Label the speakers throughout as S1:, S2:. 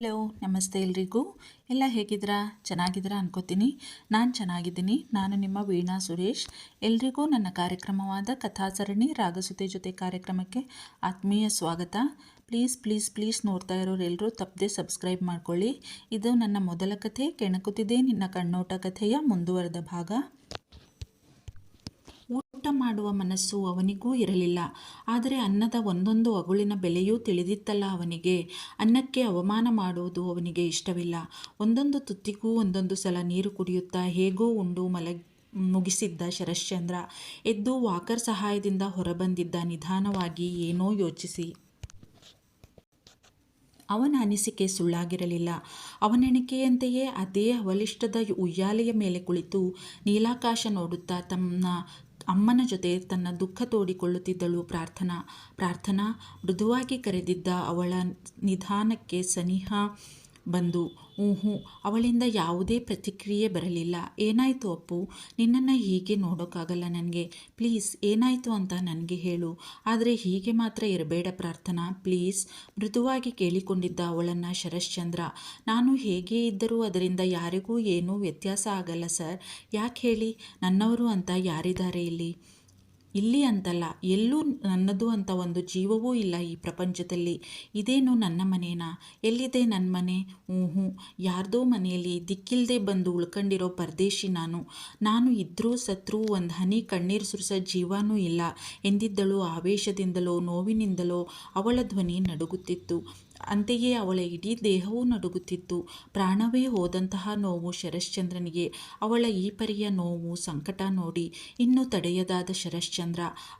S1: Hello ನಮಸ್ತೆ ಎಲ್ರಿಗೂ. ಎಲ್ಲ ಹೇಗಿದ್ದೀರಾ? ಚೆನ್ನಾಗಿದ್ದೀರಾ ಅನ್ಕೋತೀನಿ. ನಾನು ಚೆನ್ನಾಗಿದ್ದೀನಿ. ನಾನು ನಿಮ್ಮ ವೀಣಾ ಸುರೇಶ್. ಎಲ್ರಿಗೂ ನನ್ನ ಕಾರ್ಯಕ್ರಮವಾದ ಕಥಾಸರಣಿ ರಾಗಸುತೆ ಜೊತೆ ಕಾರ್ಯಕ್ರಮಕ್ಕೆ ಆತ್ಮೀಯ ಸ್ವಾಗತ. ಪ್ಲೀಸ್ ಪ್ಲೀಸ್ ಪ್ಲೀಸ್ ನೋಡ್ತಾ ಇರೋರೆಲ್ಲರೂ ತಪ್ಪದೆ ಸಬ್ಸ್ಕ್ರೈಬ್ ಮಾಡ್ಕೊಳ್ಳಿ. ಇದು ನನ್ನ ಮೊದಲ ಕಥೆ, ಕೆಣಕುತ್ತಿದೆ ನಿನ್ನ ಕಣ್ಣೋಟ ಕಥೆಯ ಮುಂದುವರೆದ ಭಾಗ. ಊಟ ಮಾಡುವ ಮನಸ್ಸು ಅವನಿಗೂ ಇರಲಿಲ್ಲ. ಆದರೆ ಅನ್ನದ ಒಂದೊಂದು ಅಗುಳಿನ ಬೆಲೆಯೂ ತಿಳಿದಿತ್ತಲ್ಲ ಅವನಿಗೆ. ಅನ್ನಕ್ಕೆ ಅವಮಾನ ಮಾಡುವುದು ಅವನಿಗೆ ಇಷ್ಟವಿಲ್ಲ. ಒಂದೊಂದು ತುತ್ತಿಗೂ ಒಂದೊಂದು ಸಲ ನೀರು ಕುಡಿಯುತ್ತಾ ಹೇಗೋ ಉಂಡು ಮುಗಿಸಿದ್ದ ಶರಶ್ಚಂದ್ರ ಎದ್ದು ವಾಕರ್ ಸಹಾಯದಿಂದ ಹೊರಬಂದಿದ್ದ, ನಿಧಾನವಾಗಿ ಏನೋ ಯೋಚಿಸಿ. ಅವನ ಅನಿಸಿಕೆ ಸುಳ್ಳಾಗಿರಲಿಲ್ಲ. ಅವನೆಣಿಕೆಯಂತೆಯೇ ಅದೇ ಅವಲಿಷ್ಟದ ಉಯ್ಯಾಲೆಯ ಮೇಲೆ ಕುಳಿತು ನೀಲಾಕಾಶ ನೋಡುತ್ತಾ ತನ್ನ ಅಮ್ಮನ ಜೊತೆ ತನ್ನ ದುಃಖ ತೋಡಿಕೊಳ್ಳುತ್ತಿದ್ದಳು ಪ್ರಾರ್ಥನಾ. ಮೃದುವಾಗಿ ಕರೆದಿದ್ದ ಅವಳ ನಿಧಾನಕ್ಕೆ ಸನಿಹ ಬಂದು ಅವಳಿಂದ ಯಾವುದೇ ಪ್ರತಿಕ್ರಿಯೆ ಬರಲಿಲ್ಲ. ಏನಾಯಿತು ಅಪ್ಪು? ನಿನ್ನನ್ನು ಹೀಗೆ ನೋಡೋಕ್ಕಾಗಲ್ಲ ನನಗೆ. ಪ್ಲೀಸ್ ಏನಾಯಿತು ಅಂತ ನನಗೆ ಹೇಳು. ಆದರೆ ಹೀಗೆ ಮಾತ್ರ ಇರಬೇಡ ಪ್ರಾರ್ಥನಾ, ಪ್ಲೀಸ್. ಮೃದುವಾಗಿ ಕೇಳಿಕೊಂಡಿದ್ದ ಅವಳನ್ನು ಶರಶ್ಚಂದ್ರ. ನಾನು ಹೇಗೆ ಇದ್ದರೂ ಅದರಿಂದ ಯಾರಿಗೂ ಏನೂ ವ್ಯತ್ಯಾಸ ಆಗಲ್ಲ ಸರ್. ಯಾಕೆ ಹೇಳಿ? ನನ್ನವರು ಅಂತ ಯಾರಿದ್ದಾರೆ ಇಲ್ಲಿ ಅಂತಲ್ಲ, ಎಲ್ಲೂ ನನ್ನದು ಅಂತ ಒಂದು ಜೀವವೂ ಇಲ್ಲ ಈ ಪ್ರಪಂಚದಲ್ಲಿ. ಇದೇನು ನನ್ನ ಮನೇನಾ? ಎಲ್ಲಿದೆ ನನ್ನ ಮನೆ? ಯಾರ್ದೋ ಮನೆಯಲ್ಲಿ ದಿಕ್ಕಿಲ್ಲದೆ ಬಂದು ಉಳ್ಕೊಂಡಿರೋ ಪರದೇಶಿ ನಾನು ಇದ್ರೂ ಸತ್ರೂ ಒಂದು ಹನಿ ಕಣ್ಣೀರು ಸುರಿಸೋ ಜೀವನೂ ಇಲ್ಲ ಎಂದಿದ್ದಳು. ಆವೇಶದಿಂದಲೋ ನೋವಿನಿಂದಲೋ ಅವಳ ಧ್ವನಿ ನಡುಗುತ್ತಿತ್ತು. ಅಂತೆಯೇ ಅವಳ ಇಡೀ ದೇಹವೂ ನಡುಗುತ್ತಿತ್ತು. ಪ್ರಾಣವೇ ಹೋದಂತಹ ನೋವು ಶರಶ್ಚಂದ್ರನಿಗೆ. ಅವಳ ಈ ಪರಿಯ ನೋವು, ಸಂಕಟ ನೋಡಿ ಇನ್ನೂ ತಡೆಯದಾದ ಶರಶ್ಚಂದ್ರ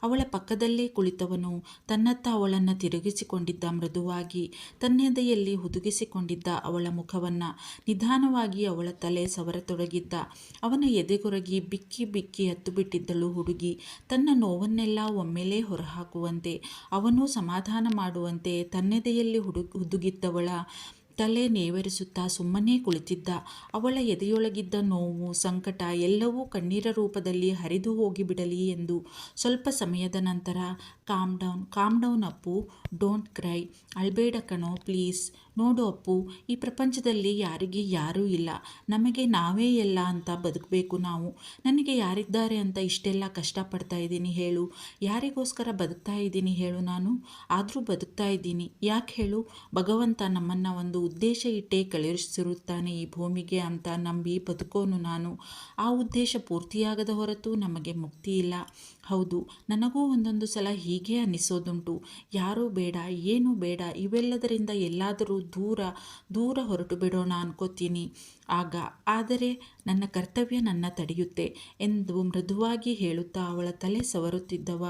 S1: ಅವಳ ಪಕ್ಕದಲ್ಲೇ ಕುಳಿತವನು ತನ್ನತ್ತ ಅವಳನ್ನು ತಿರುಗಿಸಿಕೊಂಡಿದ್ದ. ಮೃದುವಾಗಿ ತನ್ನೆದೆಯಲ್ಲಿ ಹುದುಗಿಸಿಕೊಂಡಿದ್ದ ಅವಳ ಮುಖವನ್ನು ನಿಧಾನವಾಗಿ ಅವಳ ತಲೆ ಸವರತೊಡಗಿದ್ದ. ಅವನ ಎದೆಗೊರಗಿ ಬಿಕ್ಕಿ ಬಿಕ್ಕಿ ಹತ್ತು ಬಿಟ್ಟಿದ್ದಳು ಹುಡುಗಿ, ತನ್ನ ನೋವನ್ನೆಲ್ಲ ಒಮ್ಮೆಲೇ ಹೊರಹಾಕುವಂತೆ, ಅವನೂ ಸಮಾಧಾನ ಮಾಡುವಂತೆ. ತನ್ನೆದೆಯಲ್ಲಿ ಹುದುಗಿದ್ದವಳ ತಲೆ ನೇವರಿಸುತ್ತಾ ಸುಮ್ಮನೆ ಕುಳಿತಿದ್ದ. ಅವಳ ಎದೆಯೊಳಗಿದ್ದ ನೋವು, ಸಂಕಟ ಎಲ್ಲವೂ ಕಣ್ಣೀರ ರೂಪದಲ್ಲಿ ಹರಿದು ಹೋಗಿಬಿಡಲಿ ಎಂದು ಸ್ವಲ್ಪ ಸಮಯದ ನಂತರ calm down Appu, don't CRY. ಅಳ್ಬೇಡ ಕಣೋ ಪ್ಲೀಸ್. ನೋಡು ಅಪ್ಪು, ಈ ಪ್ರಪಂಚದಲ್ಲಿ ಯಾರಿಗೆ ಯಾರೂ ಇಲ್ಲ. ನಮಗೆ ನಾವೇ ಎಲ್ಲ ಅಂತ ಬದುಕಬೇಕು ನಾವು. ನನಗೆ ಯಾರಿದ್ದಾರೆ ಅಂತ ಇಷ್ಟೆಲ್ಲ ಕಷ್ಟಪಡ್ತಾ ಇದ್ದೀನಿ ಹೇಳು? ಯಾರಿಗೋಸ್ಕರ ಬದುಕ್ತಾ ಇದ್ದೀನಿ ಹೇಳು ನಾನು? ಆದರೂ ಬದುಕ್ತಾ ಇದ್ದೀನಿ. ಯಾಕೆ ಹೇಳು? ಭಗವಂತ ನಮ್ಮನ್ನು ಒಂದು ಉದ್ದೇಶ ಇಟ್ಟೇ ಕಳುಹಿಸಿರುತ್ತಾನೆ ಈ ಭೂಮಿಗೆ ಅಂತ ನಂಬಿ ಬದುಕೋನು ನಾನು. ಆ ಉದ್ದೇಶ ಪೂರ್ತಿಯಾಗದ ಹೊರತು ನಮಗೆ ಮುಕ್ತಿ ಇಲ್ಲ. ಹೌದು, ನನಗೂ ಒಂದೊಂದು ಸಲ ಹೀಗೆ ಅನ್ನಿಸೋದುಂಟು. ಯಾರೂ ಬೇಡ, ಏನೂ ಬೇಡ, ಇವೆಲ್ಲದರಿಂದ ಎಲ್ಲಾದರೂ ದೂರ ಹೊರಟು ಬಿಡೋಣ ಅನ್ಕೋತೀನಿ ಆದರೆ ನನ್ನ ಕರ್ತವ್ಯ ನನ್ನ ತಡೆಯುತ್ತೆ ಎಂದು ಮೃದುವಾಗಿ ಹೇಳುತ್ತಾ ಅವಳ ತಲೆ ಸವರುತ್ತಿದ್ದವ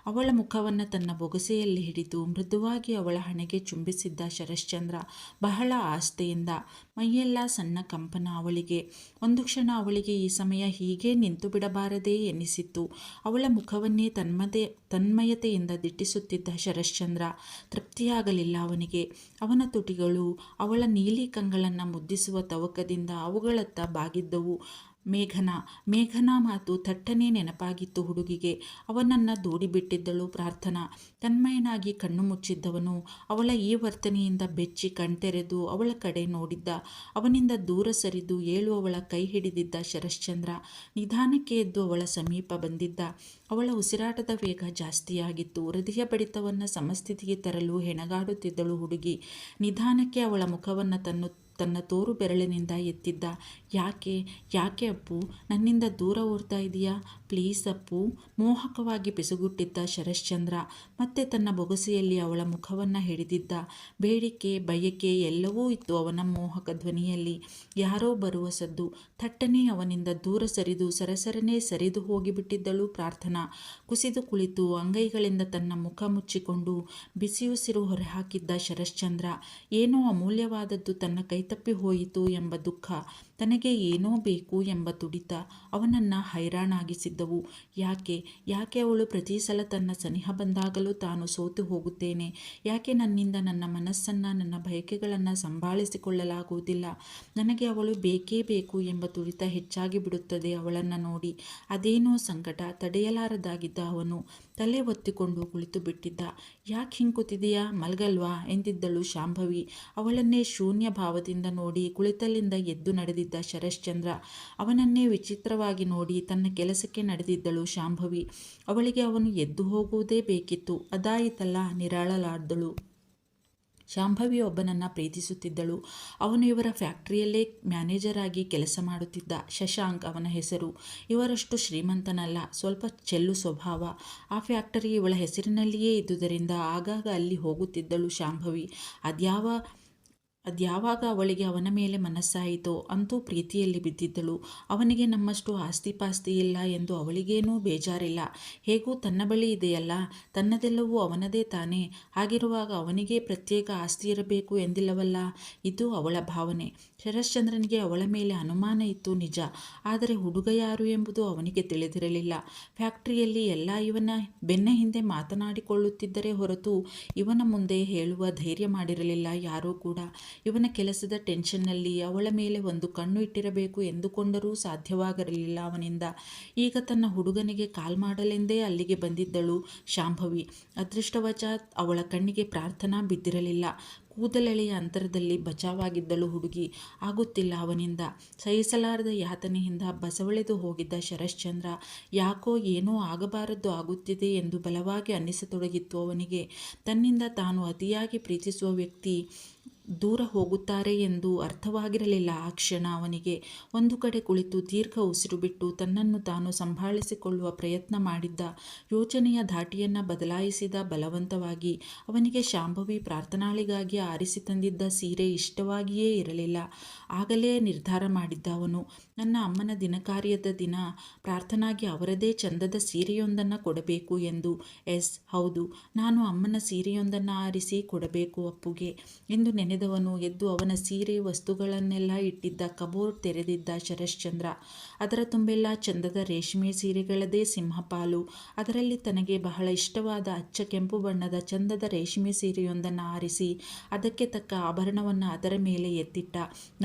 S1: ಅವಳ ಮುಖವನ್ನು ತನ್ನ ಬೊಗಸೆಯಲ್ಲಿ ಹಿಡಿದು ಮೃದುವಾಗಿ ಅವಳ ಹಣೆಗೆ ಚುಂಬಿಸಿದ್ದ ಶರಶ್ಚಂದ್ರ ಬಹಳ ಆಸ್ಥೆಯಿಂದ. ಮೈಯೆಲ್ಲ ಸಣ್ಣ ಕಂಪನ ಅವಳಿಗೆ. ಒಂದು ಕ್ಷಣ ಅವಳಿಗೆ ಈ ಸಮಯ ಹೀಗೆ ನಿಂತು ಬಿಡಬಾರದೇ ಎನ್ನಿಸಿತ್ತು. ಅವಳ ಮುಖವನ್ನೇ ತನ್ಮಯತೆಯಿಂದ ದಿಟ್ಟಿಸುತ್ತಿದ್ದ ಶರಶ್ಚಂದ್ರ. ತೃಪ್ತಿಯಾಗಲಿಲ್ಲ ಅವನಿಗೆ. ಅವನ ತುಟಿಗಳು ಅವಳ ನೀಲಿ ಕಂಗಳನ್ನು ಮುದ್ದಿಸುವ ತವಕದಿಂದ ಅವುಗಳತ್ತ ಬಾಗಿದ್ದವು. ಮೇಘನಾ ಮಾತು ಥಟ್ಟನೆ ನೆನಪಾಗಿತ್ತು ಹುಡುಗಿಗೆ. ಅವನನ್ನು ದೂಡಿಬಿಟ್ಟಿದ್ದಳು ಪ್ರಾರ್ಥನಾ. ತನ್ಮಯನಾಗಿ ಕಣ್ಣು ಮುಚ್ಚಿದ್ದವನು ಅವಳ ಈ ವರ್ತನೆಯಿಂದ ಬೆಚ್ಚಿ ಕಣ್ತೆರೆದು ಅವಳ ಕಡೆ ನೋಡಿದ್ದ. ಅವನಿಂದ ದೂರ ಸರಿದು ಏಳುವವಳ ಕೈ ಹಿಡಿದಿದ್ದ ಶರಶ್ಚಂದ್ರ ನಿಧಾನಕ್ಕೆ ಎದ್ದು ಅವಳ ಸಮೀಪ ಬಂದಿದ್ದ. ಅವಳ ಉಸಿರಾಟದ ವೇಗ ಜಾಸ್ತಿಯಾಗಿತ್ತು. ಹೃದಯ ಬಡಿತವನ್ನು ಸಮಸ್ಥಿತಿಗೆ ತರಲು ಹೆಣಗಾಡುತ್ತಿದ್ದಳು ಹುಡುಗಿ. ನಿಧಾನಕ್ಕೆ ಅವಳ ಮುಖವನ್ನು ತನ್ನ ತೋರು ಬೆರಳಿನಿಂದ ಎತ್ತಿದ್ದ. ಯಾಕೆ ಅಪ್ಪು, ನನ್ನಿಂದ ದೂರ ಓಡ್ತಾ ಇದೆಯಾ? ಪ್ಲೀಸ್ ಅಪ್ಪು, ಮೋಹಕವಾಗಿ ಪಿಸುಗುಟ್ಟಿದ್ದ ಶರಶ್ಚಂದ್ರ. ಮತ್ತೆ ತನ್ನ ಬೊಗಸೆಯಲ್ಲಿ ಅವಳ ಮುಖವನ್ನು ಹಿಡಿದಿದ್ದ. ಬೇಡಿಕೆ, ಬಯಕೆ ಎಲ್ಲವೂ ಇತ್ತು ಅವನ ಮೋಹಕ ಧ್ವನಿಯಲ್ಲಿ. ಯಾರೋ ಬರುವ ಸದ್ದು. ಥಟ್ಟನೆ ಅವನಿಂದ ದೂರ ಸರಿದು ಸರಸರನೆ ಸರಿದು ಹೋಗಿಬಿಟ್ಟಿದ್ದಳು ಪ್ರಾರ್ಥನಾ. ಕುಸಿದು ಕುಳಿತು ಅಂಗೈಗಳಿಂದ ತನ್ನ ಮುಖ ಮುಚ್ಚಿಕೊಂಡು ಬಿಸಿಯುಸಿರು ಹೊರಹಾಕಿದ್ದ ಶರಶ್ಚಂದ್ರ. ಏನೋ ಅಮೂಲ್ಯವಾದದ್ದು ತನ್ನ ಕೈತಪ್ಪಿ ಹೋಯಿತು ಎಂಬ ದುಃಖ, ತನಗೆ ಏನೋ ಬೇಕು ಎಂಬ ತುಡಿತ ಅವನನ್ನು ಹೈರಾಣಾಗಿಸಿದ್ದವು. ಯಾಕೆ ಅವಳು ಪ್ರತಿ ಸಲ ತನ್ನ ಸನಿಹ ಬಂದಾಗಲೂ ತಾನು ಸೋತು ಹೋಗುತ್ತೇನೆ? ಯಾಕೆ ನನ್ನಿಂದ ನನ್ನ ಮನಸ್ಸನ್ನು, ನನ್ನ ಬಯಕೆಗಳನ್ನು ಸಂಭಾಳಿಸಿಕೊಳ್ಳಲಾಗುವುದಿಲ್ಲ? ನನಗೆ ಅವಳು ಬೇಕೇ ಬೇಕು ಎಂಬ ತುಡಿತ ಹೆಚ್ಚಾಗಿ ಬಿಡುತ್ತದೆ ಅವಳನ್ನು ನೋಡಿ. ಅದೇನೋ ಸಂಕಟ. ತಡೆಯಲಾರದಾಗಿದ್ದ ಅವನು ತಲೆ ಒತ್ತಿಕೊಂಡು ಕುಳಿತು ಬಿಟ್ಟಿದ್ದ. ಯಾಕೆ ಹಿಂಗೆ ಕೂತಿದೀಯಾ, ಮಲ್ಗಲ್ವಾ ಎಂದಿದ್ದಳು ಶಾಂಭವಿ. ಅವಳನ್ನೇ ಶೂನ್ಯ ಭಾವದಿಂದ ನೋಡಿ ಕುಳಿತಲ್ಲಿಂದ ಎದ್ದು ನಡೆದಿದ್ದ ಶರಶ್ಚಂದ್ರ. ಅವನನ್ನೇ ವಿಚಿತ್ರವಾಗಿ ನೋಡಿ ತನ್ನ ಕೆಲಸಕ್ಕೆ ನಡೆದಿದ್ದಳು ಶಾಂಭವಿ. ಅವಳಿಗೆ ಅವನು ಎದ್ದು ಹೋಗುವುದೇ ಬೇಕಿತ್ತು. ಅದಾಯಿತಲ್ಲ, ನಿರಾಳಲಾದಳು. ಶಾಂಭವಿ ಒಬ್ಬನನ್ನು ಪ್ರೀತಿಸುತ್ತಿದ್ದಳು. ಅವನು ಇವರ ಫ್ಯಾಕ್ಟರಿಯಲ್ಲೇ ಮ್ಯಾನೇಜರ್ ಆಗಿ ಕೆಲಸ ಮಾಡುತ್ತಿದ್ದ. ಶಶಾಂಕ್ ಅವನ ಹೆಸರು. ಇವರಷ್ಟು ಶ್ರೀಮಂತನಲ್ಲ, ಸ್ವಲ್ಪ ಚೆಲ್ಲು ಸ್ವಭಾವ. ಆ ಫ್ಯಾಕ್ಟರಿ ಇವಳ ಹೆಸರಿನಲ್ಲಿಯೇ ಇದ್ದುದರಿಂದ ಆಗಾಗ ಅಲ್ಲಿ ಹೋಗುತ್ತಿದ್ದಳು ಶಾಂಭವಿ. ಅದ್ಯಾವಾಗ ಅವಳಿಗೆ ಅವನ ಮೇಲೆ ಮನಸ್ಸಾಯಿತೋ ಅಂತೂ ಪ್ರೀತಿಯಲ್ಲಿ ಬಿದ್ದಿದ್ದಳು. ಅವನಿಗೆ ನಮ್ಮಷ್ಟು ಆಸ್ತಿಪಾಸ್ತಿ ಇಲ್ಲ ಎಂದು ಅವಳಿಗೇನೂ ಬೇಜಾರಿಲ್ಲ. ಹೇಗೂ ತನ್ನ ಬಳಿ ಇದೆಯಲ್ಲ, ತನ್ನದೆಲ್ಲವೂ ಅವನದೇ ತಾನೇ. ಹಾಗಿರುವಾಗ ಅವನಿಗೇ ಪ್ರತ್ಯೇಕ ಆಸ್ತಿ ಇರಬೇಕು ಎಂದಿಲ್ಲವಲ್ಲ. ಇದು ಅವಳ ಭಾವನೆ. ಶರಶ್ಚಂದ್ರನಿಗೆ ಅವಳ ಮೇಲೆ ಅನುಮಾನ ಇತ್ತು ನಿಜ, ಆದರೆ ಹುಡುಗ ಯಾರು ಎಂಬುದು ಅವನಿಗೆ ತಿಳಿದಿರಲಿಲ್ಲ. ಫ್ಯಾಕ್ಟರಿಯಲ್ಲಿ ಎಲ್ಲ ಇವನ ಬೆನ್ನ ಹಿಂದೆ ಮಾತನಾಡಿಕೊಳ್ಳುತ್ತಿದ್ದರೆ ಹೊರತು ಇವನ ಮುಂದೆ ಹೇಳುವ ಧೈರ್ಯ ಮಾಡಿರಲಿಲ್ಲ ಯಾರೂ ಕೂಡ. ಇವನ ಕೆಲಸದ ಟೆನ್ಷನ್ನಲ್ಲಿ ಅವಳ ಮೇಲೆ ಒಂದು ಕಣ್ಣು ಇಟ್ಟಿರಬೇಕು ಎಂದುಕೊಂಡರೂ ಸಾಧ್ಯವಾಗಿರಲಿಲ್ಲ ಅವನಿಂದ. ಈಗ ತನ್ನ ಹುಡುಗನಿಗೆ ಕಾಲ್ ಮಾಡಲೆಂದೇ ಅಲ್ಲಿಗೆ ಬಂದಿದ್ದಳು ಶಾಂಭವಿ. ಅದೃಷ್ಟವಶಾತ್ ಅವಳ ಕಣ್ಣಿಗೆ ಪ್ರಾರ್ಥನಾ ಬಿದ್ದಿರಲಿಲ್ಲ. ಕೂದಲೆಳೆಯ ಅಂತರದಲ್ಲಿ ಬಚಾವಾಗಿದ್ದಳು ಹುಡುಗಿ. ಆಗುತ್ತಿಲ್ಲ ಅವನಿಂದ. ಸಹಿಸಲಾರದ ಯಾತನೆಯಿಂದ ಬಸವಳೆದು ಹೋಗಿದ್ದ ಶರಶ್ಚಂದ್ರ ಯಾಕೋ ಏನೋ ಆಗಬಾರದ್ದು ಆಗುತ್ತಿದೆ ಎಂದು ಬಲವಾಗಿ ಅನ್ನಿಸತೊಡಗಿತ್ತು ಅವನಿಗೆ. ತನ್ನಿಂದ ತಾನು ಅತಿಯಾಗಿ ಪ್ರೀತಿಸುವ ವ್ಯಕ್ತಿ ದೂರ ಹೋಗುತ್ತಾರೆ ಎಂದು ಅರ್ಥವಾಗಿರಲಿಲ್ಲ ಆ ಕ್ಷಣ ಅವನಿಗೆ. ಒಂದು ಕಡೆ ಕುಳಿತು ದೀರ್ಘ ಉಸಿರು ಬಿಟ್ಟು ತನ್ನನ್ನು ತಾನು ಸಂಭಾಳಿಸಿಕೊಳ್ಳುವ ಪ್ರಯತ್ನ ಮಾಡಿದ್ದ. ಯೋಚನೆಯ ಧಾಟಿಯನ್ನು ಬದಲಾಯಿಸಿದ ಬಲವಂತವಾಗಿ. ಅವನಿಗೆ ಶಾಂಭವಿ ಪ್ರಾರ್ಥನಾಳಿಗಾಗಿ ಆರಿಸಿ ತಂದಿದ್ದ ಸೀರೆ ಇಷ್ಟವಾಗಿಯೇ ಇರಲಿಲ್ಲ. ಆಗಲೇ ನಿರ್ಧಾರ ಮಾಡಿದ್ದ ಅವನು, ನನ್ನ ಅಮ್ಮನ ದಿನಕಾರ್ಯದ ದಿನ ಪ್ರಾರ್ಥನಾಗೆ ಅವರದೇ ಚಂದದ ಸೀರೆಯೊಂದನ್ನು ಕೊಡಬೇಕು ಎಂದು. ಎಸ್, ಹೌದು, ನಾನು ಅಮ್ಮನ ಸೀರೆಯೊಂದನ್ನು ಆರಿಸಿ ಕೊಡಬೇಕು ಅಪ್ಪುಗೆ ಎಂದು ನೆನೆದವನು ಎದ್ದು ಅವನ ಸೀರೆ ವಸ್ತುಗಳನ್ನೆಲ್ಲ ಇಟ್ಟಿದ್ದ ಕಬೋರ್ಡ್ ತೆರೆದಿದ್ದ ಶರಶ್ಚಂದ್ರ. ಅದರ ತುಂಬೆಲ್ಲ ಚಂದದ ರೇಷ್ಮೆ ಸೀರೆಗಳದೇ ಸಿಂಹಪಾಲು. ಅದರಲ್ಲಿ ತನಗೆ ಬಹಳ ಇಷ್ಟವಾದ ಅಚ್ಚ ಕೆಂಪು ಬಣ್ಣದ ಚಂದದ ರೇಷ್ಮೆ ಸೀರೆಯೊಂದನ್ನು ಆರಿಸಿ ಅದಕ್ಕೆ ತಕ್ಕ ಆಭರಣವನ್ನು ಅದರ ಮೇಲೆ ಎತ್ತಿಟ್ಟ.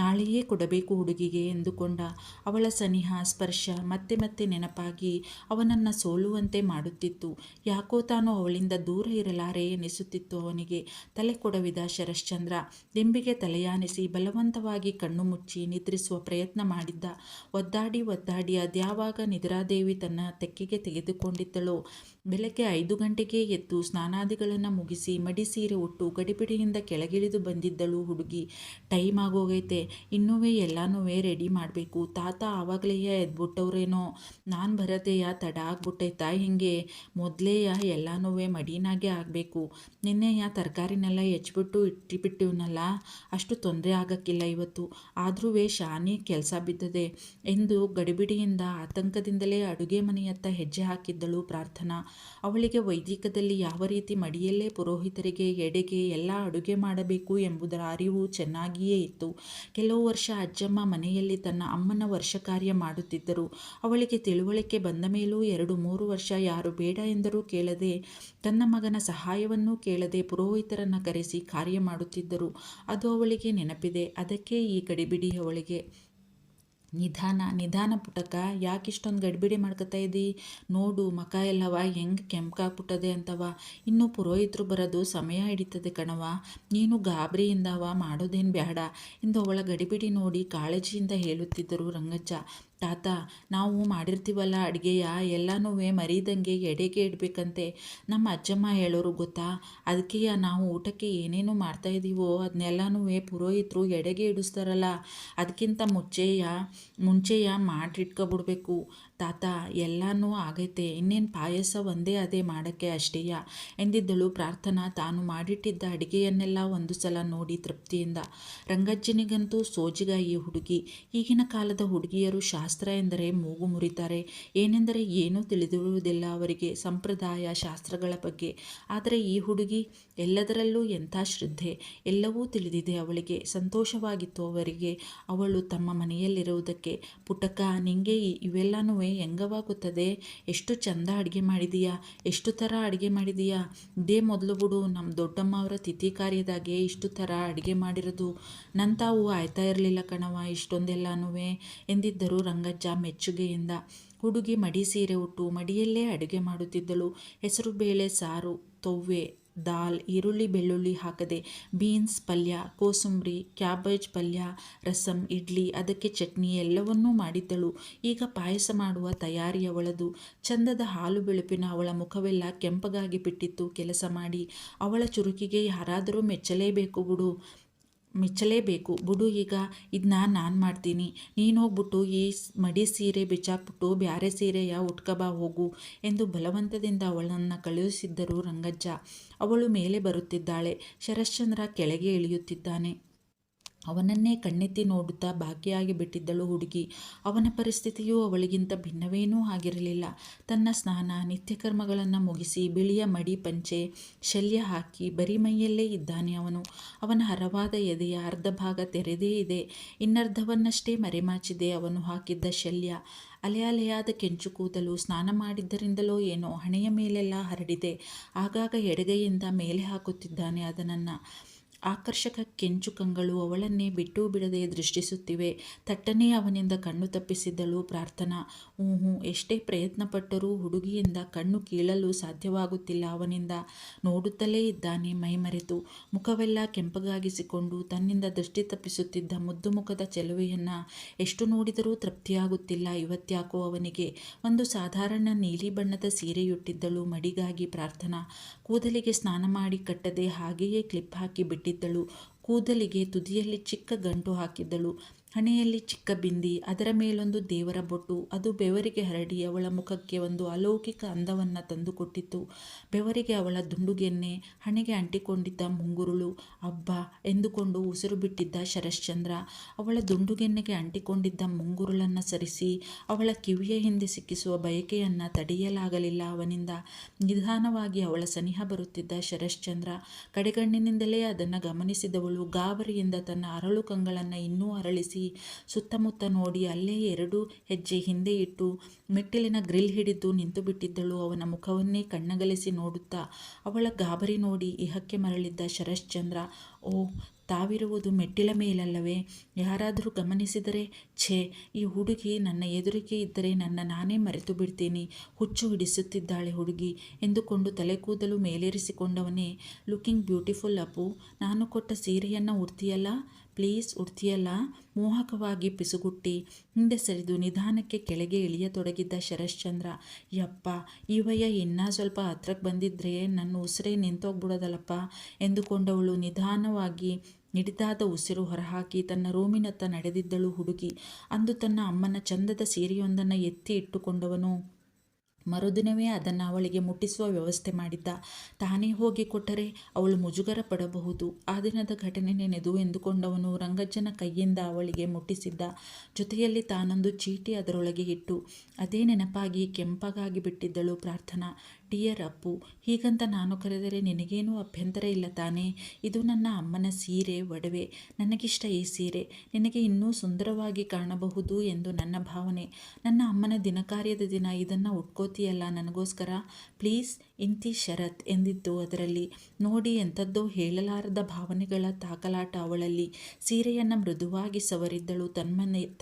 S1: ನಾಳೆಯೇ ಕೊಡಬೇಕು ಹುಡುಗಿಗೆ ಎಂದುಕೊಂಡ. ಅವಳ ಸನಿಹ ಸ್ಪರ್ಶ ಮತ್ತೆ ಮತ್ತೆ ನೆನಪಾಗಿ ಅವನನ್ನು ಸೋಲುವಂತೆ ಮಾಡುತ್ತಿತ್ತು. ಯಾಕೋ ತಾನು ಅವಳಿಂದ ದೂರ ಇರಲಾರೆ ಎನಿಸುತ್ತಿತ್ತು ಅವನಿಗೆ. ತಲೆ ಕೊಡವಿದ ಶರಶ್ಚಂದ್ರ ದಿಂಬಿಗೆ ತಲೆಯಾನಿಸಿ ಬಲವಂತವಾಗಿ ಕಣ್ಣು ಮುಚ್ಚಿ ನಿದ್ರಿಸುವ ಪ್ರಯತ್ನ ಮಾಡಿದ್ದ. ಒದ್ದಾಡಿ ಅದ್ಯಾವಾಗ ನಿದ್ರಾದೇವಿ ತನ್ನ ತೆಕ್ಕೆಗೆ ತೆಗೆದುಕೊಂಡಿದ್ದಳೋ. ಬೆಳಗ್ಗೆ 5 ಗಂಟೆಗೆ ಎದ್ದು ಸ್ನಾನಾದಿಗಳನ್ನು ಮುಗಿಸಿ ಮಡಿ ಸೀರೆ ಉಟ್ಟು ಗಡಿಬಿಡಿಯಿಂದ ಕೆಳಗಿಳಿದು ಬಂದಿದ್ದಳು ಹುಡುಗಿ. ಟೈಮ್ ಆಗೋಗೈತೆ, ಇನ್ನೂವೇ ಎಲ್ಲನೂ ರೆಡಿ ಮಾಡಬೇಕು. ತಾತ ಆವಾಗಲೇಯ ಎದ್ಬಿಟ್ಟವ್ರೇನೋ, ನಾನು ಬರದೆಯ ತಡ ಆಗ್ಬಿಟ್ಟೈತಾ ಹಿಂಗೆ? ಮೊದಲೇಯ ಎಲ್ಲನೂ ಮಡಿನಾಗೆ ಆಗಬೇಕು. ನಿನ್ನೆಯ ತರಕಾರಿನೆಲ್ಲ ಹೆಚ್ಚಿಬಿಟ್ಟು ಇಟ್ಟಿಬಿಟ್ಟಿವ್ನಲ್ಲ, ಅಷ್ಟು ತೊಂದರೆ ಆಗಕ್ಕಿಲ್ಲ ಇವತ್ತು. ಆದ್ರೂ ಶಾನಿ ಕೆಲಸ ಬಿದ್ದದೆ ಎಂದು ಗಡಿಬಿಡಿಯಿಂದ ಆತಂಕದಿಂದಲೇ ಅಡುಗೆ ಮನೆಯತ್ತ ಹೆಜ್ಜೆ ಹಾಕಿದ್ದಳು ಪ್ರಾರ್ಥನಾ. ಅವಳಿಗೆ ವೈದಿಕದಲ್ಲಿ ಯಾವ ರೀತಿ ಮಡಿಯಲ್ಲೇ ಪುರೋಹಿತರಿಗೆ ಎಡೆಗೆ ಎಲ್ಲ ಅಡುಗೆ ಮಾಡಬೇಕು ಎಂಬುದರ ಅರಿವು ಚೆನ್ನಾಗಿಯೇ ಇತ್ತು. ಕೆಲವು ವರ್ಷ ಅಜ್ಜಮ್ಮ ಮನೆಯಲ್ಲಿ ತನ್ನ ಅಮ್ಮನ ವರ್ಷ ಕಾರ್ಯ ಮಾಡುತ್ತಿದ್ದರು. ಅವಳಿಗೆ ತಿಳುವಳಿಕೆ ಬಂದ ಮೇಲೂ 2-3 ವರ್ಷ ಯಾರು ಬೇಡ ಎಂದರೂ ಕೇಳದೆ, ತನ್ನ ಮಗನ ಸಹಾಯವನ್ನೂ ಕೇಳದೆ ಪುರೋಹಿತರನ್ನು ಕರೆಸಿ ಕಾರ್ಯ ಮಾಡುತ್ತಿದ್ದರು. ಅದು ಅವಳಿಗೆ ನೆನಪಿದೆ. ಅದಕ್ಕೆ ಈ ಗಡಿಬಿಡಿ ಅವಳಿಗೆ. ನಿಧಾನ ಪುಟಕ, ಯಾಕಿಷ್ಟೊಂದು ಗಡಿಬಿಡಿ ಮಾಡ್ಕೊತಾ ಇದ್ದಿ? ನೋಡು ಮಕ ಎಲ್ಲವ ಹೆಂಗೆ ಕೆಂಪಾಗ್ಬಿಟ್ಟದೆ ಅಂತವ. ಇನ್ನು ಪುರೋಹಿತರು ಬರೋದು ಸಮಯ ಹಿಡಿತದೆ ಕಣವ. ನೀನು ಗಾಬರಿಯಿಂದವ ಮಾಡೋದೇನು ಬೇಡ ಎಂದು ಅವಳ ಗಡಿಬಿಡಿ ನೋಡಿ ಕಾಳಜಿಯಿಂದ ಹೇಳುತ್ತಿದ್ದರು ರಂಗಜ್ಜ. ತಾತ, ನಾವು ಮಾಡಿರ್ತೀವಲ್ಲ ಅಡುಗೆಯ ಎಲ್ಲನೂ ಮರೀದಂಗೆ ಎಡೆಗೆ ಇಡಬೇಕಂತೆ ನಮ್ಮ ಅಜ್ಜಮ್ಮ ಹೇಳೋರು ಗೊತ್ತಾ. ಅದಕ್ಕೆಯ ನಾವು ಊಟಕ್ಕೆ ಏನೇನು ಮಾಡ್ತಾಯಿದ್ದೀವೋ ಅದನ್ನೆಲ್ಲನೂ ಪುರೋಹಿತರು ಎಡೆಗೆ ಇಡಿಸ್ತಾರಲ್ಲ, ಅದಕ್ಕಿಂತ ಮುಂಚೆಯ ಮಾಡಿಟ್ಕೊಬಿಡ್ಬೇಕು ತಾತ. ಎಲ್ಲನೂ ಆಗೈತೆ, ಇನ್ನೇನು ಪಾಯಸ ಒಂದೇ ಅದೇ ಮಾಡೋಕ್ಕೆ ಅಷ್ಟೇಯ ಎಂದಿದ್ದಳು ಪ್ರಾರ್ಥನಾ. ತಾನು ಮಾಡಿಟ್ಟಿದ್ದ ಅಡುಗೆಯನ್ನೆಲ್ಲ ಒಂದು ಸಲ ನೋಡಿ ತೃಪ್ತಿಯಿಂದ. ರಂಗಜ್ಜನಿಗಂತೂ ಸೋಜಿಗ ಈ ಹುಡುಗಿ. ಈಗಿನ ಕಾಲದ ಹುಡುಗಿಯರು ಶಾಸ್ತ್ರ ಎಂದರೆ ಮೂಗು ಮುರಿತಾರೆ. ಏನೆಂದರೆ ಏನೂ ತಿಳಿದಿರುವುದಿಲ್ಲ ಅವರಿಗೆ ಸಂಪ್ರದಾಯ ಶಾಸ್ತ್ರಗಳ ಬಗ್ಗೆ. ಆದರೆ ಈ ಹುಡುಗಿ ಎಲ್ಲದರಲ್ಲೂ ಎಂಥ ಶ್ರದ್ಧೆ. ಎಲ್ಲವೂ ತಿಳಿದಿದೆ ಅವಳಿಗೆ. ಸಂತೋಷವಾಗಿತ್ತು ಅವರಿಗೆ ಅವಳು ತಮ್ಮ ಮನೆಯಲ್ಲಿರುವುದಕ್ಕೆ. ಪುಟ್ಟಕ್ಕ, ನಿಂಗೆ ಇವೆಲ್ಲನೂ ಹೆಂಗವಾಗುತ್ತದೆ? ಎಷ್ಟು ಚಂದ ಅಡುಗೆ ಮಾಡಿದೀಯಾ, ಎಷ್ಟು ಥರ ಅಡುಗೆ ಮಾಡಿದೀಯಾ. ಇದೇ ಮೊದಲು ಬಿಡು ನಮ್ಮ ದೊಡ್ಡಮ್ಮ ಅವರ ತಿಥಿ ಕಾರ್ಯದಾಗೆ ಇಷ್ಟು ಥರ ಅಡುಗೆ ಮಾಡಿರೋದು. ನನ್ನ ತಾವು ಆಯ್ತಾ ಇರಲಿಲ್ಲ ಕಣವ ಇಷ್ಟೊಂದೆಲ್ಲನೂ ಎಂದಿದ್ದರು ರಂಗಜ್ಜ ಮೆಚ್ಚುಗೆಯಿಂದ. ಹುಡುಗಿ ಮಡಿ ಸೀರೆ ಉಟ್ಟು ಮಡಿಯಲ್ಲೇ ಅಡುಗೆ ಮಾಡುತ್ತಿದ್ದಳು. ಹೆಸರು ಬೇಳೆ ಸಾರು, ತೊವ್ವೆ, ದಾಲ್, ಈರುಳ್ಳಿ ಬೆಳ್ಳುಳ್ಳಿ ಹಾಕದೆ ಬೀನ್ಸ್ ಪಲ್ಯ, ಕೋಸಂಬರಿ, ಕ್ಯಾಬೇಜ್ ಪಲ್ಯ, ರಸಂ, ಇಡ್ಲಿ, ಅದಕ್ಕೆ ಚಟ್ನಿ ಎಲ್ಲವನ್ನೂ ಮಾಡಿದ್ದಳು. ಈಗ ಪಾಯಸ ಮಾಡುವ ತಯಾರಿ ಅವಳದು. ಚಂದದ ಹಾಲು ಬೆಳುಪಿನ ಅವಳ ಮುಖವೆಲ್ಲ ಕೆಂಪಗಾಗಿ ಬಿಟ್ಟಿತ್ತು ಕೆಲಸ ಮಾಡಿ. ಅವಳ ಚುರುಕಿಗೆ ಯಾರಾದರೂ ಮೆಚ್ಚಲೇಬೇಕು ಬಿಡು. ಈಗ ಇದನ್ನ ನಾನು ಮಾಡ್ತೀನಿ, ನೀನು ಹೋಗ್ಬಿಟ್ಟು ಈ ಮಡಿ ಸೀರೆ ಬಿಚ್ಚಾಕ್ಬಿಟ್ಟು ಬ್ಯಾರೆ ಸೀರೆಯ ಉಟ್ಕಬಾ ಹೋಗು ಎಂದು ಬಲವಂತದಿಂದ ಅವಳನ್ನು ಕಳುಹಿಸಿದ್ದರು ರಂಗಜ್ಜ. ಅವಳು ಮೇಲೆ ಬರುತ್ತಿದ್ದಾಳೆ, ಶರಶ್ಚಂದ್ರ ಕೆಳಗೆ ಇಳಿಯುತ್ತಿದ್ದಾನೆ. ಅವನನ್ನೇ ಕಣ್ಣೆತ್ತಿ ನೋಡುತ್ತಾ ಬಾಕಿಯಾಗಿ ಬಿಟ್ಟಿದ್ದಳು ಹುಡುಗಿ. ಅವನ ಪರಿಸ್ಥಿತಿಯೂ ಅವಳಿಗಿಂತ ಭಿನ್ನವೇನೂ ಆಗಿರಲಿಲ್ಲ. ತನ್ನ ಸ್ನಾನ ನಿತ್ಯಕರ್ಮಗಳನ್ನು ಮುಗಿಸಿ ಬಿಳಿಯ ಮಡಿ ಪಂಚೆ ಶಲ್ಯ ಹಾಕಿ ಬರಿ ಮೈಯಲ್ಲೇ ಇದ್ದಾನೆ ಅವನು. ಅವನ ಹರವಾದ ಎದೆಯ ಅರ್ಧ ಭಾಗ ತೆರೆದೇ ಇದೆ, ಇನ್ನರ್ಧವನ್ನಷ್ಟೇ ಮರೆಮಾಚಿದೆ ಅವನು ಹಾಕಿದ್ದ ಶಲ್ಯ. ಅಲೆಯಾದ ಕೆಂಚು ಕೂದಲು ಸ್ನಾನ ಮಾಡಿದ್ದರಿಂದಲೋ ಏನೋ ಹಣೆಯ ಮೇಲೆಲ್ಲ ಹರಡಿದೆ. ಆಗಾಗ ಎಡಗೈಯಿಂದ ಮೇಲೆ ಹಾಕುತ್ತಿದ್ದಾನೆ ಅದನ್ನು. ಆಕರ್ಷಕ ಕೆಂಚು ಕಂಗಳು ಅವಳನ್ನೇ ಬಿಟ್ಟು ಬಿಡದೆ ದೃಷ್ಟಿಸುತ್ತಿವೆ. ತಟ್ಟನೆ ಅವನಿಂದ ಕಣ್ಣು ತಪ್ಪಿಸಿದ್ದಳು ಪ್ರಾರ್ಥನಾ. ಎಷ್ಟೇ ಪ್ರಯತ್ನಪಟ್ಟರೂ ಹುಡುಗಿಯಿಂದ ಕಣ್ಣು ಕೀಳಲು ಸಾಧ್ಯವಾಗುತ್ತಿಲ್ಲ ಅವನಿಂದ. ನೋಡುತ್ತಲೇ ಇದ್ದಾನೆ ಮೈಮರೆತು. ಮುಖವೆಲ್ಲ ಕೆಂಪಗಾಗಿಸಿಕೊಂಡು ತನ್ನಿಂದ ದೃಷ್ಟಿ ತಪ್ಪಿಸುತ್ತಿದ್ದ ಮುದ್ದು ಮುಖದ ಚೆಲುವೆಯನ್ನು ಎಷ್ಟು ನೋಡಿದರೂ ತೃಪ್ತಿಯಾಗುತ್ತಿಲ್ಲ ಇವತ್ತ್ಯಾಕೋ ಅವನಿಗೆ. ಒಂದು ಸಾಧಾರಣ ನೀಲಿ ಬಣ್ಣದ ಸೀರೆಯುಟ್ಟಿದ್ದಳು ಮಡಿಗಾಗಿ ಪ್ರಾರ್ಥನಾ. ಕೂದಲಿಗೆ ಸ್ನಾನ ಮಾಡಿ ಕಟ್ಟದೆ ಹಾಗೆಯೇ ಕ್ಲಿಪ್ ಹಾಕಿ ಬಿಟ್ಟಿದ್ದಳು. ಕೂದಲಿಗೆ ತುದಿಯಲ್ಲಿ ಚಿಕ್ಕ ಗಂಟು ಹಾಕಿದ್ದಳು. ಹಣೆಯಲ್ಲಿ ಚಿಕ್ಕ ಬಿಂದಿ, ಅದರ ಮೇಲೊಂದು ದೇವರ ಬೊಟ್ಟು. ಅದು ಬೆವರಿಗೆ ಹರಡಿ ಅವಳ ಮುಖಕ್ಕೆ ಒಂದು ಅಲೌಕಿಕ ಅಂದವನ್ನು ತಂದುಕೊಟ್ಟಿತ್ತು. ಬೆವರಿಗೆ ಅವಳ ದುಂಡುಗೆನ್ನೆ, ಹಣೆಗೆ ಅಂಟಿಕೊಂಡಿದ್ದ ಮುಂಗುರುಳು. ಅಬ್ಬಾ ಎಂದುಕೊಂಡು ಉಸಿರು ಬಿಟ್ಟಿದ್ದ ಶರಶ್ಚಂದ್ರ. ಅವಳ ದುಂಡುಗೆನ್ನೆಗೆ ಅಂಟಿಕೊಂಡಿದ್ದ ಮುಂಗುರುಳನ್ನು ಸರಿಸಿ ಅವಳ ಕಿವಿಯ ಹಿಂದೆ ಸಿಕ್ಕಿಸುವ ಬಯಕೆಯನ್ನು ತಡೆಯಲಾಗಲಿಲ್ಲ ಅವನಿಂದ. ನಿಧಾನವಾಗಿ ಅವಳ ಸನಿಹ ಬರುತ್ತಿದ್ದ ಶರಶ್ಚಂದ್ರ ಕಡೆಗಣ್ಣಿನಿಂದಲೇ ಅದನ್ನು ಗಮನಿಸಿದವಳು ಗಾಬರಿಯಿಂದ ತನ್ನ ಅರಳು ಕಂಗಳನ್ನು ಇನ್ನೂ ಅರಳಿಸಿ ಸುತ್ತಮುತ್ತ ನೋಡಿ ಅಲ್ಲೇ 2 ಹೆಜ್ಜೆ ಹಿಂದೆ ಇಟ್ಟು ಮೆಟ್ಟಿಲಿನ ಗ್ರಿಲ್ ಹಿಡಿದು ನಿಂತು ಬಿಟ್ಟಿದ್ದಳು, ಅವನ ಮುಖವನ್ನೇ ಕಣ್ಣಗಲಿಸಿ ನೋಡುತ್ತಾ. ಅವಳ ಗಾಬರಿ ನೋಡಿ ಇಹಕ್ಕೆ ಮರಳಿದ್ದ ಶರಶ್ಚಂದ್ರ, ಓ, ತಾವಿರುವುದು ಮೆಟ್ಟಿಲ ಮೇಲಲ್ಲವೇ? ಯಾರಾದರೂ ಗಮನಿಸಿದರೆ? ಛೇ, ಈ ಹುಡುಗಿ ನನ್ನ ಎದುರಿಗೆ ಇದ್ದರೆ ನಾನೇ ಮರೆತು ಬಿಡ್ತೀನಿ. ಹುಚ್ಚು ಹಿಡಿಸುತ್ತಿದ್ದಾಳೆ ಹುಡುಗಿ ಎಂದುಕೊಂಡು ತಲೆ ಕೂದಲು ಮೇಲೇರಿಸಿಕೊಂಡವನೇ, ಲುಕಿಂಗ್ ಬ್ಯೂಟಿಫುಲ್ ಅಪ್ಪು, ನಾನು ಕೊಟ್ಟ ಸೀರೆಯನ್ನು ಉಡ್ತೀಯಲ್ಲ ಪ್ಲೀಸ್, ಉಡ್ತೀಯಲ್ಲ? ಮೋಹಕವಾಗಿ ಪಿಸುಗುಟ್ಟಿ ಹಿಂದೆ ಸರಿದು ನಿಧಾನಕ್ಕೆ ಕೆಳಗೆ ಇಳಿಯತೊಡಗಿದ್ದ ಶರಶ್ಚಂದ್ರ. ಯಪ್ಪ, ಈ ವಯ್ಯ ಇನ್ನೂ ಸ್ವಲ್ಪ ಹತ್ರಕ್ಕೆ ಬಂದಿದ್ರೆ ನನ್ನ ಉಸಿರೇ ನಿಂತೋಗ್ಬಿಡೋದಲ್ಲಪ್ಪ ಎಂದುಕೊಂಡವಳು ನಿಧಾನವಾಗಿ ಹಿಡಿದಾದ ಉಸಿರು ಹೊರಹಾಕಿ ತನ್ನ ರೂಮಿನತ್ತ ನಡೆದಿದ್ದಳು ಹುಡುಗಿ. ಅಂದು ತನ್ನ ಅಮ್ಮನ ಚಂದದ ಸೀರೆಯೊಂದನ್ನು ಎತ್ತಿ ಇಟ್ಟುಕೊಂಡವನು ಮರುದಿನವೇ ಅದನ್ನು ಅವಳಿಗೆ ಮುಟ್ಟಿಸುವ ವ್ಯವಸ್ಥೆ ಮಾಡಿದ್ದ. ತಾನೇ ಹೋಗಿ ಕೊಟ್ಟರೆ ಅವಳು ಮುಜುಗರ ಪಡಬಹುದು. ಆ ದಿನದ ಘಟನೆ ನೆನೆದು ಎಂದುಕೊಂಡವನು ರಂಗಜ್ಜನ ಕೈಯಿಂದ ಅವಳಿಗೆ ಮುಟ್ಟಿಸಿದ್ದ. ಜೊತೆಯಲ್ಲಿ ತಾನೊಂದು ಚೀಟಿ ಅದರೊಳಗೆ ಇಟ್ಟು ಅದೇ ನೆನಪಾಗಿ ಕೆಂಪಗಾಗಿ ಬಿಟ್ಟಿದ್ದಳು ಪ್ರಾರ್ಥನಾ. ಡಿಯರ್ ಅಪ್ಪು, ಹೀಗಂತ ನಾನು ಕರೆದರೆ ನಿನಗೇನೂ ಅಭ್ಯಂತರ ಇಲ್ಲ ತಾನೇ? ಇದು ನನ್ನ ಅಮ್ಮನ ಸೀರೆ, ಒಡವೆ. ನನಗಿಷ್ಟ ಈ ಸೀರೆ. ನಿನಗೆ ಇನ್ನೂ ಸುಂದರವಾಗಿ ಕಾಣಬಹುದು ಎಂದು ನನ್ನ ಭಾವನೆ. ನನ್ನ ಅಮ್ಮನ ದಿನಕಾರ್ಯದ ದಿನ ಇದನ್ನು ಉಟ್ಕೋತೀಯಲ್ಲ ನನಗೋಸ್ಕರ? ಪ್ಲೀಸ್, ಇಂತಿ ಷರತ್ ಎಂದಿದ್ದು ಅದರಲ್ಲಿ. ನೋಡಿ, ಎಂಥದ್ದೋ ಹೇಳಲಾರದ ಭಾವನೆಗಳ ತಾಕಲಾಟ ಅವಳಲ್ಲಿ. ಸೀರೆಯನ್ನು ಮೃದುವಾಗಿ ಸವರಿದ್ದಳು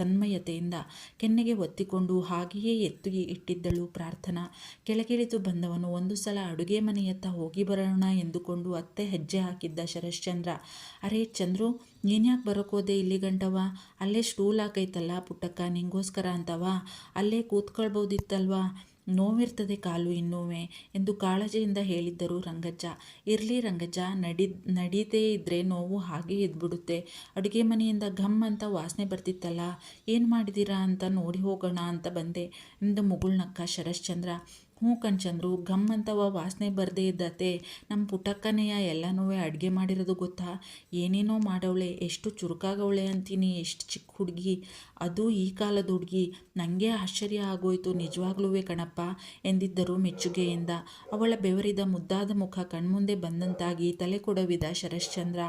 S1: ತನ್ಮಯತೆಯಿಂದ. ಕೆನ್ನೆಗೆ ಒತ್ತಿಕೊಂಡು ಹಾಗೆಯೇ ಎತ್ತಿ ಇಟ್ಟಿದ್ದಳು ಪ್ರಾರ್ಥನಾ. ಕೆಳಗಿಳಿದು ಬಂದವನು ಒಂದು ಸಲ ಅಡುಗೆ ಮನೆಯತ್ತ ಹೋಗಿ ಬರೋಣ ಎಂದುಕೊಂಡು ಅತ್ತೆ ಹೆಜ್ಜೆ ಹಾಕಿದ್ದ ಶರಶ್ಚಂದ್ರ. ಅರೇ ಚಂದ್ರು, ನೀನ್ಯಾಕೆ ಬರೋಕೋದೆ ಇಲ್ಲಿ ಗಂಟವ? ಅಲ್ಲೇ ಸ್ಟೂಲ್ ಹಾಕೈತಲ್ಲ ಪುಟ್ಟಕ್ಕ, ನಿಂಗೋಸ್ಕರ ಅಂತವಾ? ಅಲ್ಲೇ ಕೂತ್ಕೊಳ್ಬೋದಿತ್ತಲ್ವಾ? ನೋವಿರ್ತದೆ ಕಾಲು ಇನ್ನೂವೆ ಎಂದು ಕಾಳಜಿಯಿಂದ ಹೇಳಿದ್ದರು ರಂಗಜ್ಜ. ಇರಲಿ ರಂಗಜ್ಜ, ನಡೀದೇ ಇದ್ದರೆ ನೋವು ಹಾಗೇ ಇದ್ಬಿಡುತ್ತೆ. ಅಡುಗೆ ಮನೆಯಿಂದ ಘಮ್ ಅಂತ ವಾಸನೆ ಬರ್ತಿತ್ತಲ್ಲ, ಏನು ಮಾಡಿದ್ದೀರಾ ಅಂತ ನೋಡಿ ಹೋಗೋಣ ಅಂತ ಬಂದೆ ಎಂದು ಮುಗುಳ್ನಕ್ಕ ಶರಶ್ಚಂದ್ರ. ಹ್ಞೂ ಕಣ್ಚಂದ್ರು, ಘಮ್ ಅಂತವ ವಾಸನೆ ಬರದೇ ಇದ್ದತೆ ನಮ್ಮ ಪುಟ್ಟಕ್ಕನೆಯ ಎಲ್ಲನೂ ಅಡುಗೆ ಮಾಡಿರೋದು ಗೊತ್ತಾ? ಏನೇನೋ ಮಾಡವಳೆ, ಎಷ್ಟು ಚುರುಕಾಗವಳೆ ಅಂತೀನಿ. ಎಷ್ಟು ಚಿಕ್ಕ ಹುಡುಗಿ ಅದು, ಈ ಕಾಲದ ಹುಡುಗಿ. ನನಗೆ ಆಶ್ಚರ್ಯ ಆಗೋಯ್ತು ನಿಜವಾಗ್ಲೂ ಕಣಪ್ಪ ಎಂದಿದ್ದರು ಮೆಚ್ಚುಗೆಯಿಂದ. ಅವಳ ಬೆವರಿದ ಮುದ್ದಾದ ಮುಖ ಕಣ್ಮುಂದೆ ಬಂದಂತಾಗಿ ತಲೆ ಕೊಡವಿದ ಶರಶ್ಚಂದ್ರ.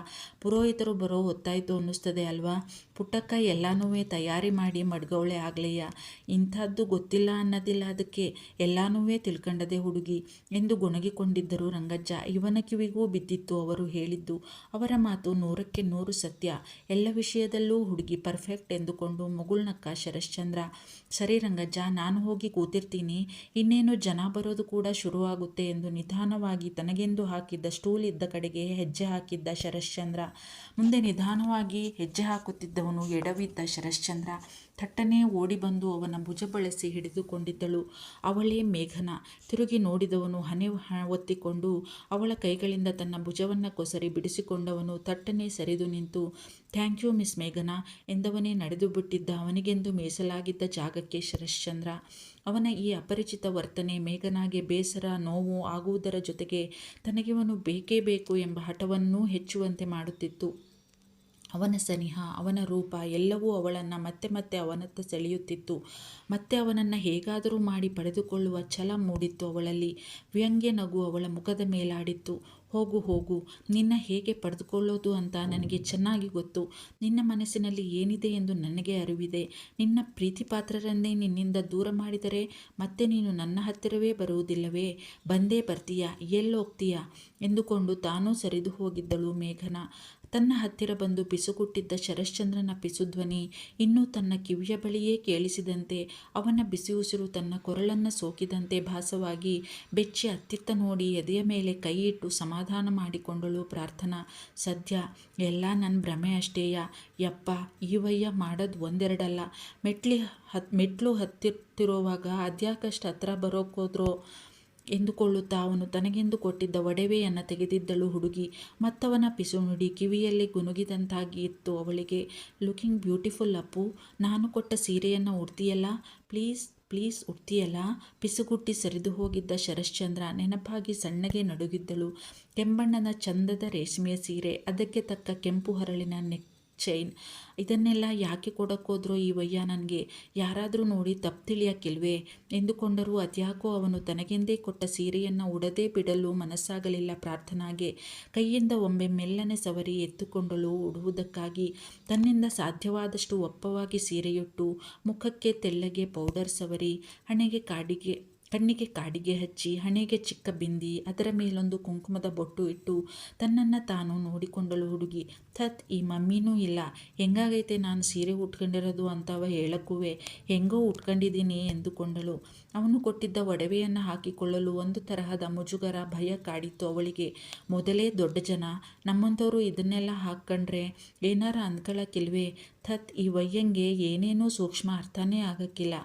S1: ಪುರೋಹಿತರು ಬರೋ ಹೊತ್ತಾಯಿತು ಅನ್ನಿಸ್ತದೆ ಅಲ್ವಾ? ಪುಟ್ಟಕ್ಕ ಎಲ್ಲನೂ ತಯಾರಿ ಮಾಡಿ ಮಡ್ಗವಳೆ ಆಗ್ಲೆಯ. ಇಂಥದ್ದು ಗೊತ್ತಿಲ್ಲ ಅನ್ನೋದಿಲ್ಲ ಅದಕ್ಕೆ. ಎಲ್ಲನೂ ತಿಳ್ಕೊಂಡದೆ ಹುಡುಗಿ ಎಂದು ಗೊಣಗಿಕೊಂಡಿದ್ದರು ರಂಗಜ್ಜ. ಇವನ ಕಿವಿಗೂ ಬಿದ್ದಿತ್ತು ಅವರು ಹೇಳಿದ್ದು. ಅವರ ಮಾತು 100ಕ್ಕೆ 100 ಸತ್ಯ. ಎಲ್ಲ ವಿಷಯದಲ್ಲೂ ಹುಡುಗಿ ಪರ್ಫೆಕ್ಟ್ ಎಂದುಕೊಂಡು ಮುಗುಳ್ನಕ್ಕ ಶರಶ್ಚಂದ್ರ. ಸರಿ ರಂಗಜ್ಜ, ನಾನು ಹೋಗಿ ಕೂತಿರ್ತೀನಿ, ಇನ್ನೇನು ಜನ ಬರೋದು ಕೂಡ ಶುರುವಾಗುತ್ತೆ ಎಂದು ನಿಧಾನವಾಗಿ ತನಗೆಂದು ಹಾಕಿದ್ದ ಸ್ಟೂಲ್ ಇದ್ದ ಕಡೆಗೆ ಹೆಜ್ಜೆ ಹಾಕಿದ್ದ ಶರಶ್ಚಂದ್ರ. ಮುಂದೆ ನಿಧಾನವಾಗಿ ಹೆಜ್ಜೆ ಹಾಕುತ್ತಿದ್ದವನು ಎಡವಿದ್ದ ಶರಶ್ಚಂದ್ರ. ಥಟ್ಟನೆ ಓಡಿ ಬಂದು ಅವನ ಭುಜ ಬಳಸಿ ಹಿಡಿದುಕೊಂಡಿದ್ದಳು. ಅವಳೇ ಮೇಘನ. ತಿರುಗಿ ನೋಡಿದವನು ಹಣೆ ಒತ್ತಿಕೊಂಡು ಅವಳ ಕೈಗಳಿಂದ ತನ್ನ ಭುಜವನ್ನು ಕೊಸರಿ ಬಿಡಿಸಿಕೊಂಡವನು ಥಟ್ಟನೆ ಸರಿದು ನಿಂತು, ಥ್ಯಾಂಕ್ ಯು ಮಿಸ್ ಮೇಘನ ಎಂದವನೇ ನಡೆದು ಬಿಟ್ಟಿದ್ದ ಅವನಿಗೆಂದು ಮೀಸಲಾಗಿದ್ದ ಜಾಗಕ್ಕೆ ಶರಶ್ಚಂದ್ರ. ಅವನ ಈ ಅಪರಿಚಿತ ವರ್ತನೆ ಮೇಘನಾಗೆ ಬೇಸರ, ನೋವು ಆಗುವುದರ ಜೊತೆಗೆ ತನಗಿವನು ಬೇಕೇ ಬೇಕು ಎಂಬ ಹಠವನ್ನೂ ಹೆಚ್ಚುವಂತೆ ಮಾಡುತ್ತಿತ್ತು. ಅವನ ಸನಿಹ, ಅವನ ರೂಪ ಎಲ್ಲವೂ ಅವಳನ್ನು ಮತ್ತೆ ಮತ್ತೆ ಅವನತ್ತ ಸೆಳೆಯುತ್ತಿತ್ತು. ಮತ್ತೆ ಅವನನ್ನು ಹೇಗಾದರೂ ಮಾಡಿ ಪಡೆದುಕೊಳ್ಳುವ ಛಲ ಮೂಡಿತ್ತು ಅವಳಲ್ಲಿ. ವ್ಯಂಗ್ಯ ನಗು ಅವಳ ಮುಖದ ಮೇಲಾಡಿತ್ತು. ಹೋಗು ಹೋಗು, ನಿನ್ನ ಹೇಗೆ ಪಡೆದುಕೊಳ್ಳೋದು ಅಂತ ನನಗೆ ಚೆನ್ನಾಗಿ ಗೊತ್ತು. ನಿನ್ನ ಮನಸ್ಸಿನಲ್ಲಿ ಏನಿದೆ ಎಂದು ನನಗೆ ಅರಿವಿದೆ. ನಿನ್ನ ಪ್ರೀತಿಪಾತ್ರರನ್ನೇ ನಿನ್ನಿಂದ ದೂರ ಮಾಡಿದರೆ ಮತ್ತೆ ನೀನು ನನ್ನ ಹತ್ತಿರವೇ ಬರುವುದಿಲ್ಲವೇ? ಬಂದೇ ಬರ್ತೀಯಾ? ಎಲ್ಲೋಗ್ತೀಯಾ ಎಂದುಕೊಂಡು ತಾನೂ ಸರಿದು ಹೋಗಿದ್ದಳು ಮೇಘನ. ತನ್ನ ಹತ್ತಿರ ಬಂದು ಪಿಸುಗುಟ್ಟಿದ್ದ ಶರಶ್ಚಂದ್ರನ ಪಿಸುಧ್ವನಿ ಇನ್ನೂ ತನ್ನ ಕಿವಿಯ ಬಳಿಯೇ ಕೇಳಿಸಿದಂತೆ, ಅವನ ಬಿಸಿ ಉಸಿರು ತನ್ನ ಕೊರಳನ್ನು ಸೋಕಿದಂತೆ ಭಾಸವಾಗಿ ಬೆಚ್ಚಿ ಅತ್ತಿತ್ತ ನೋಡಿ ಎದೆಯ ಮೇಲೆ ಕೈ ಇಟ್ಟು ಸಮಾಧಾನ ಮಾಡಿಕೊಂಡಳು ಪ್ರಾರ್ಥನಾ. ಸದ್ಯ ಎಲ್ಲ ನನ್ನ ಭ್ರಮೆ ಅಷ್ಟೇಯ. ಯಪ್ಪ, ಈ ವಯ್ಯ ಮಾಡೋದು ಒಂದೆರಡಲ್ಲ. ಮೆಟ್ಲು ಹತ್ತಿರುವಾಗ ಅದ್ಯಾಕಷ್ಟು ಹತ್ರ ಬರೋಕ್ಕೋದ್ರೋ ಎಂದುಕೊಳ್ಳುತ್ತಾ ಅವನು ತನಗೆಂದು ಕೊಟ್ಟಿದ್ದ ಒಡವೆಯನ್ನು ತೆಗೆದಿದ್ದಳು ಹುಡುಗಿ. ಮತ್ತವನ ಪಿಸು ನುಡಿ ಕಿವಿಯಲ್ಲಿ ಗುನುಗಿದಂತಾಗಿ ಇತ್ತು ಅವಳಿಗೆ. ಲುಕಿಂಗ್ ಬ್ಯೂಟಿಫುಲ್ ಅಪ್ಪು, ನಾನು ಕೊಟ್ಟ ಸೀರೆಯನ್ನು ಉಡ್ತೀಯಲ್ಲ, ಪ್ಲೀಸ್ ಪ್ಲೀಸ್ ಉಡ್ತೀಯಲ್ಲ? ಪಿಸುಗುಟ್ಟಿ ಸರಿದು ಹೋಗಿದ್ದ ಶರಶ್ಚಂದ್ರ ನೆನಪಾಗಿ ಸಣ್ಣಗೆ ನಡುಗಿದ್ದಳು. ಕೆಂಬಣ್ಣದ ಚಂದದ ರೇಷ್ಮೆಯ ಸೀರೆ, ಅದಕ್ಕೆ ತಕ್ಕ ಕೆಂಪು ಹರಳಿನ ನೆಕ್ ಚೈನ್, ಇದನ್ನೆಲ್ಲ ಯಾಕೆ ಕೊಡೋಕ್ಕೋದ್ರೋ ಈ ವಯ್ಯ ನನಗೆ? ಯಾರಾದರೂ ನೋಡಿ ತಪ್ಪು ತಿಳಿಯಕ್ಕಿಲ್ವೇ ಎಂದುಕೊಂಡರೂ ಅದ್ಯಾಕೋ ಅವನು ತನಗೆಂದೇ ಕೊಟ್ಟ ಸೀರೆಯನ್ನು ಉಡದೇ ಬಿಡಲು ಮನಸ್ಸಾಗಲಿಲ್ಲ ಪ್ರಾರ್ಥನಾಗೆ. ಕೈಯಿಂದ ಒಮ್ಮೆ ಮೆಲ್ಲನೆ ಸವರಿ ಎತ್ತುಕೊಂಡಳು ಉಡುವುದಕ್ಕಾಗಿ. ತನ್ನಿಂದ ಸಾಧ್ಯವಾದಷ್ಟು ಒಪ್ಪವಾಗಿ ಸೀರೆಯುಟ್ಟು ಮುಖಕ್ಕೆ ತೆಳ್ಳಗೆ ಪೌಡರ್ ಸವರಿ, ಕಣ್ಣಿಗೆ ಕಾಡಿಗೆ ಹಚ್ಚಿ, ಹಣೆಗೆ ಚಿಕ್ಕ ಬಿಂದಿ, ಅದರ ಮೇಲೊಂದು ಕುಂಕುಮದ ಬೊಟ್ಟು ಇಟ್ಟು ತನ್ನನ್ನು ತಾನು ನೋಡಿಕೊಂಡಳು ಹುಡುಗಿ. ಥತ್, ಈ ಮಮ್ಮಿನೂ ಇಲ್ಲ. ಹೆಂಗಾಗೈತೆ ನಾನು ಸೀರೆ ಉಟ್ಕೊಂಡಿರೋದು ಅಂತವ ಹೇಳಕ್ಕೂವೆ, ಹೆಂಗೋ ಉಟ್ಕೊಂಡಿದ್ದೀನಿ ಎಂದುಕೊಂಡಳು. ಅವನು ಕೊಟ್ಟಿದ್ದ ಒಡವೆಯನ್ನು ಹಾಕಿಕೊಳ್ಳಲು ಒಂದು ತರಹದ ಮುಜುಗರ, ಭಯ ಕಾಡಿತ್ತು ಅವಳಿಗೆ. ಮೊದಲೇ ದೊಡ್ಡ ಜನ, ನಮ್ಮಂಥವ್ರು ಇದನ್ನೆಲ್ಲ ಹಾಕ್ಕೊಂಡ್ರೆ ಏನಾರ ಅಂದ್ಕೊಳ್ಳೋಕ್ಕಿಲ್ವೇ? ಥತ್, ಈ ವಯ್ಯಂಗೆ ಏನೇನೂ ಸೂಕ್ಷ್ಮ ಅರ್ಥನೇ ಆಗಕ್ಕಿಲ್ಲ.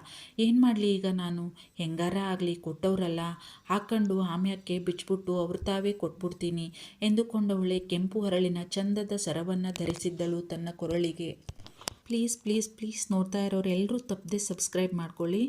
S1: ಏನು ಮಾಡಲಿ ಈಗ ನಾನು? ಹೆಂಗಾರ ಆಗಲಿ, ಕೊಟ್ಟವ್ರಲ್ಲ, ಹಾಕ್ಕೊಂಡು ಆಮ್ಯಾಕೆ ಬಿಚ್ಬಿಟ್ಟು ಅವ್ರು ತಾವೇ ಕೊಟ್ಬಿಡ್ತೀನಿ ಎಂದುಕೊಂಡವಳೆ ಕೆಂಪು ಹರಳಿನ ಚಂದದ ಸರವನ್ನು ಧರಿಸಿದ್ದಳು ತನ್ನ ಕೊರಳಿಗೆ. ಪ್ಲೀಸ್ ಪ್ಲೀಸ್ ಪ್ಲೀಸ್ ನೋಡ್ತಾ ಇರೋರು ಎಲ್ಲರೂ ತಪ್ಪದೆ ಸಬ್ಸ್ಕ್ರೈಬ್ ಮಾಡ್ಕೊಳ್ಳಿ.